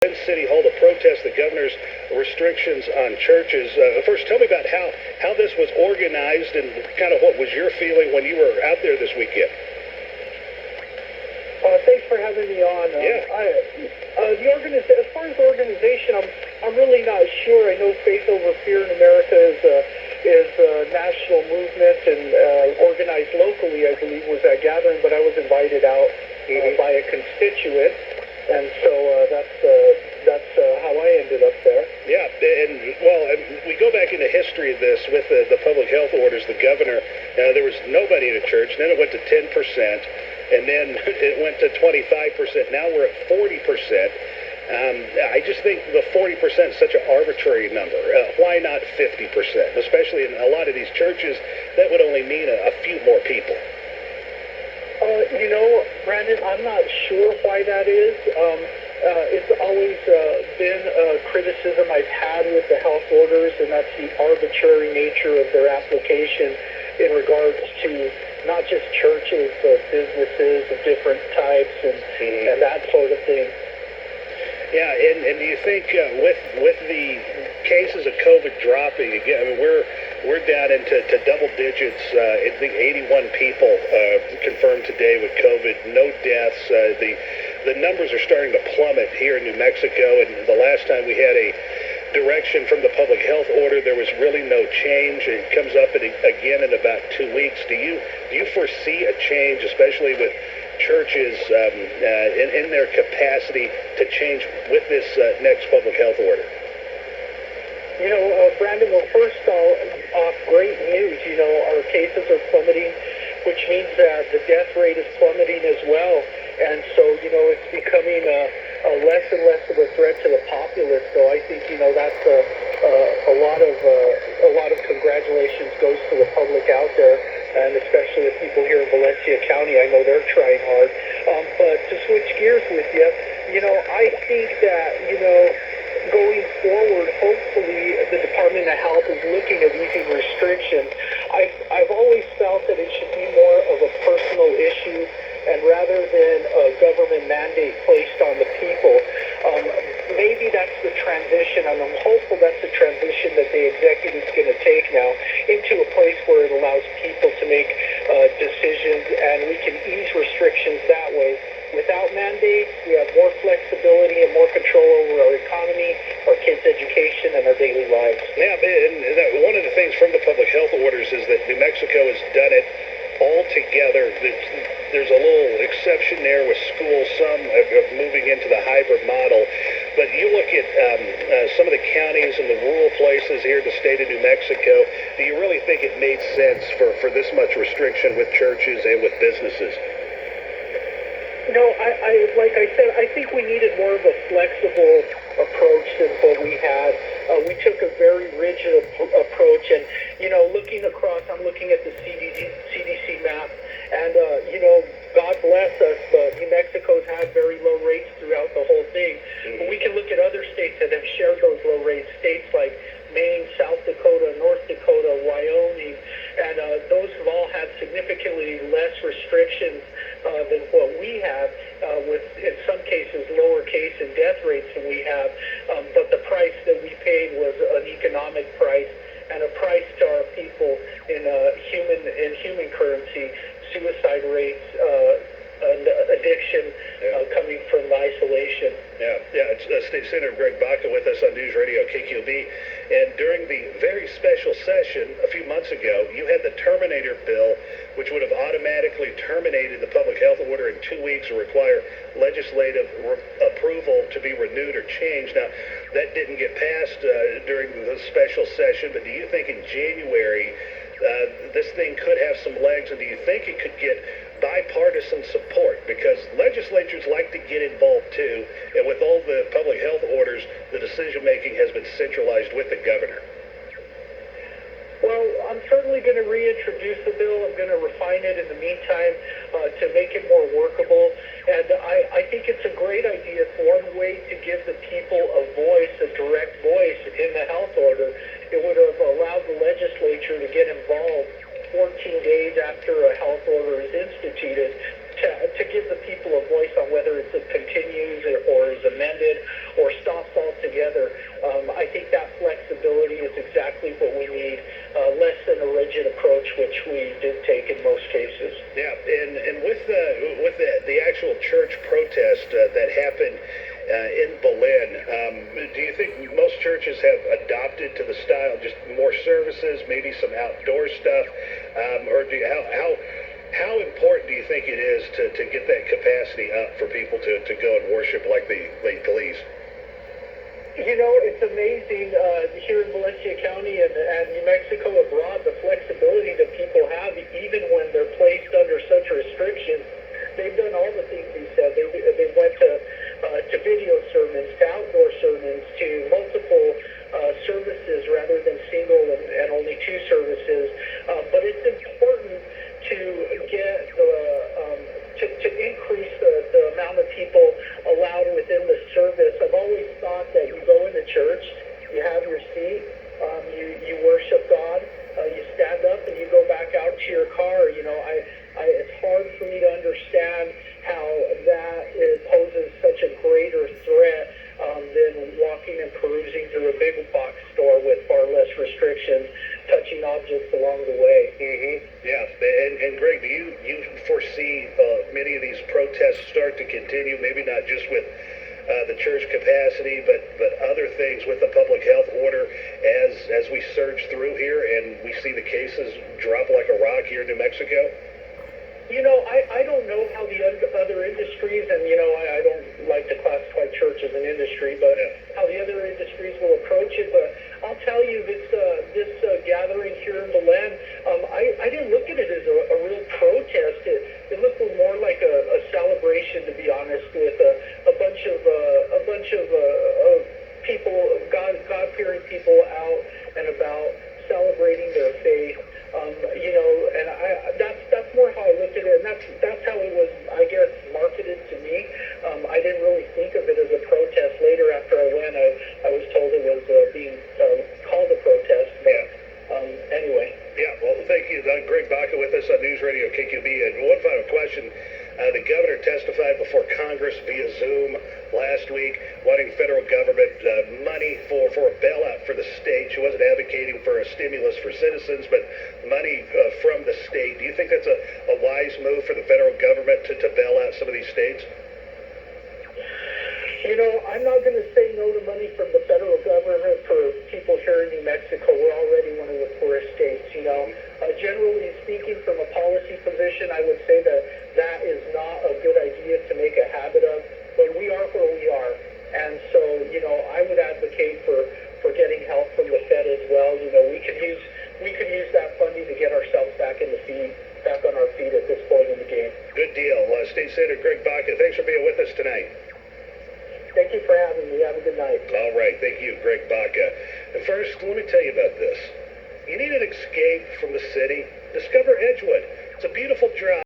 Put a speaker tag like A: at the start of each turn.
A: Belen City Hall to protest the governor's restrictions on churches. First, tell me about how this was organized and kind of what was your feeling when you were out there this weekend.
B: Thanks for having me on. As far as organization, I'm really not sure. I know Faith Over Fear in America is a national movement and organized locally. I believe was that gathering, but I was invited out by a constituent, and so that's how I ended up there.
A: Yeah, and well, we go back into history of this with the public health orders. The governor, there was nobody in a church. Then it went to 10%. And then it went to 25%. Now we're at 40%. I just think the 40% is such an arbitrary number. Why not 50%? Especially in a lot of these churches, that would only mean a few more people.
B: Brandon, I'm not sure why that is. It's always been a criticism I've had with the health orders, and that's the arbitrary nature of their application in regards to not just churches, but businesses of different types and that sort of thing.
A: Yeah, and do you think with the cases of COVID dropping again, I mean, we're down into double digits. I think 81 people confirmed today with COVID, no deaths. The numbers are starting to plummet here in New Mexico, and the last time we had a direction from the public health order, there was really no change. It comes up again in about 2 weeks. Do you foresee a change, especially with churches in their capacity to change with this next public health order?
B: Brandon, well, first off, great news. Our cases are plummeting, which means that the death rate is plummeting as well. And so, it's becoming less and less of a threat to the populace. So I think, that's a lot of congratulations goes to the public out there, and especially the people here in Valencia County. I know they're trying hard. But to switch gears with you, I think that, going forward, hopefully the Department of Health is looking at easing restrictions. I've always felt that it should be more of a personal issue, and rather than a government mandate placed on the people. Maybe that's the transition, and I'm hopeful that's the transition that the executive's going to take now into a place where it allows people to make decisions, and we can ease restrictions that way. Without mandates, we have more flexibility and more control over our economy, our kids' education, and our daily lives.
A: Yeah, and one of the things from the public health orders is that New Mexico has done it all together. There's a little exception there with schools, some of moving into the hybrid model. But you look at some of the counties and the rural places here in the state of New Mexico, do you really think it made sense for this much restriction with churches and with businesses?
B: Like I said, I think we needed more of a flexible approach than what we had. We took a very rigid approach, and looking across, I'm looking at the CDC map, and God bless us, but New Mexico's had very low rates throughout the whole thing. But we can look at other states that have shared those low rates, states like Maine, South Dakota, North Dakota, Wyoming, and those have all had significantly less restrictions than what we have, with, in some cases, lower case and death rates than we have. But the price that we paid was an economic price and a price to our people in human currency, suicide rates, and addiction coming from isolation.
A: Yeah. It's State Senator Greg Baca with us on News Radio KQB. And during the very special session a few months ago, you had the Terminator bill, which would have automatically terminated the public health order in 2 weeks or require legislative approval to be renewed or changed. Now, that didn't get passed during the special session, but do you think in January this thing could have some legs, and do you think it could get bipartisan support? Because legislatures like to get involved too, and with all the public health orders, the decision making has been centralized with the governor.
B: Well, I'm certainly going to reintroduce the bill. I'm going to refine it in the meantime to make it more workable. And I think it's a great idea. It's one way to give the people a voice, a direct voice in the health order. It would have allowed the legislature to get involved 14 days after a health order is instituted to give the people a voice on whether it continues or is amended or stops altogether. I think that flexibility is exactly what we need, less than a rigid approach, which we did take in most cases.
A: Yeah, and with the actual church protest that happened in Belen, do you think most churches have adopted to the style, just more services, maybe some outdoor stuff, or how important do you think it is to get that capacity up for people to go and worship like the police?
B: You know, it's amazing here in Valencia County and New Mexico abroad, the flexibility that people have, even when they're placed under such restrictions. They've done all the things you said. They went to video sermons, to outdoor sermons, to multiple services rather than single and only two services. But it's important to get to increase the amount of people allowed within the service. I've always thought that you go into church, you have your seat, you worship God, you stand up and you go back out to your car. You know, it's hard for me to understand how that poses such a greater threat than walking and perusing through a big box store with far less restrictions, touching objects along the way.
A: Mm-hmm. Yeah, and Greg, do you foresee many of these protests start to continue? Maybe not just with the church capacity, but other things with the public health order as we surge through here and we see the cases drop like a rock here in New Mexico?
B: You know, I don't know how the other industries, and, you know, I don't like to classify church as an industry, but how the other industries will approach it. But I'll tell you, this gathering here in Belen, I didn't look at it as a real protest. It looked more like a celebration, to be honest, with a bunch of people, God-fearing people out and about celebrating their faith. You know, and that's more how I looked at it, and that's how it was, I guess, marketed to me. I didn't really think of it as a protest. Later, after I went, I was told it was being called a protest. But anyway.
A: Yeah, well, thank you. Greg Baca with us on News Radio KQB. And one final question. The governor testified before Congress via Zoom last week, wanting federal government money for a bailout for the state. She wasn't advocating for a stimulus for citizens, but money from the state. Do you think that's a wise move for the federal government to bail out some of these states?
B: You know, I'm not going to say no to money from the federal government for people here in New Mexico. We're already one of the poorest states, you know. Generally speaking, from a policy position, I would say that is not a good idea to make a habit of, but we are where we are. And so, you know, I would advocate for getting help from the Fed as well. You know, we could use that funding to get ourselves back on our feet at this point in the game.
A: Good deal. State Senator Greg Baca, thanks for being with us tonight.
B: Thank you for having me. Have a good night.
A: All right. Thank you, Greg Baca. And first, let me tell you about this. You need an escape from the city? Discover Edgewood. It's a beautiful drive.